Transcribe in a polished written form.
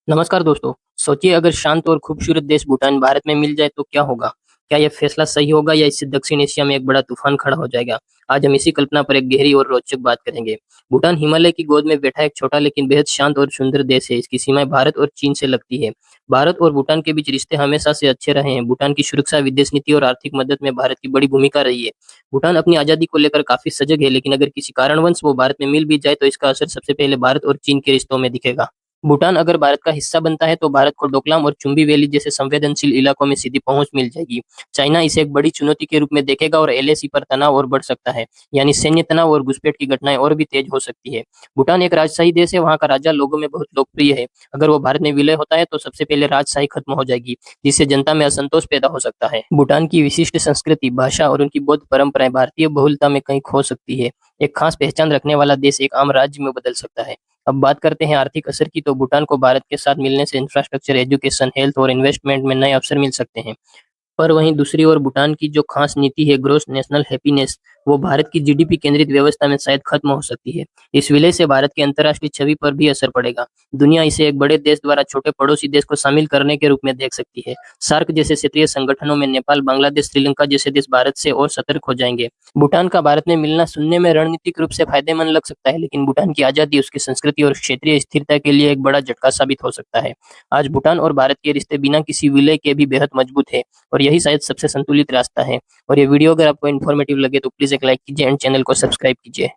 नमस्कार दोस्तों। सोचिए अगर शांत और खूबसूरत देश भूटान भारत में मिल जाए तो क्या होगा? क्या यह फैसला सही होगा या इससे दक्षिण एशिया में एक बड़ा तूफान खड़ा हो जाएगा? आज हम इसी कल्पना पर एक गहरी और रोचक बात करेंगे। भूटान हिमालय की गोद में बैठा एक छोटा लेकिन बेहद शांत और सुंदर देश है। इसकी सीमाएं भारत और चीन से लगती है। भारत और भूटान के बीच रिश्ते हमेशा से अच्छे रहे हैं। भूटान की सुरक्षा, विदेश नीति और आर्थिक मदद में भारत की बड़ी भूमिका रही है। भूटान अपनी आजादी को लेकर काफी सजग है, लेकिन अगर किसी कारणवश वो भारत में मिल भी जाए तो इसका असर सबसे पहले भारत और चीन के रिश्तों में दिखेगा। भूटान अगर भारत का हिस्सा बनता है तो भारत को डोकलाम और चुंबी वैली जैसे संवेदनशील इलाकों में सीधी पहुंच मिल जाएगी। चाइना इसे एक बड़ी चुनौती के रूप में देखेगा और एलएसी पर तनाव और बढ़ सकता है, यानी सैन्य तनाव और घुसपैठ की घटनाएं और भी तेज हो सकती है। भूटान एक राजशाही देश है, वहाँ का राजा लोगों में बहुत लोकप्रिय है। अगर वो भारत में विलय होता है तो सबसे पहले राजशाही खत्म हो जाएगी, जिससे जनता में असंतोष पैदा हो सकता है। भूटान की विशिष्ट संस्कृति, भाषा और उनकी बौद्ध परंपराएं भारतीय बहुलता में कहीं खो सकती है। एक खास पहचान रखने वाला देश एक आम राज्य में बदल सकता है। अब बात करते हैं आर्थिक असर की, तो भूटान को भारत के साथ मिलने से इंफ्रास्ट्रक्चर, एजुकेशन, हेल्थ और इन्वेस्टमेंट में नए अवसर मिल सकते हैं। पर वहीं दूसरी ओर भूटान की जो खास नीति है, ग्रोस नेशनल हैप्पीनेस, वो भारत की जीडीपी केंद्रित व्यवस्था में शायद खत्म हो सकती है। इस विलय से भारत की अंतर्राष्ट्रीय छवि पर भी असर पड़ेगा। दुनिया इसे एक बड़े देश द्वारा छोटे पड़ोसी देश को शामिल करने के रूप में देख सकती है। सार्क जैसे क्षेत्रीय संगठनों में नेपाल, बांग्लादेश, श्रीलंका जैसे देश भारत से और सतर्क हो जाएंगे। भूटान का भारत में मिलना सुनने में रणनीतिक रूप से फायदेमंद लग सकता है, लेकिन भूटान की आजादी, उसकी संस्कृति और क्षेत्रीय स्थिरता के लिए एक बड़ा झटका साबित हो सकता है। आज भूटान और भारत के रिश्ते बिना किसी विलय के भी बेहद मजबूत है, और यही शायद सबसे संतुलित रास्ता है। और ये वीडियो अगर आपको इन्फॉर्मेटिव लगे तो प्लीज एक लाइक कीजिए एंड चैनल को सब्सक्राइब कीजिए।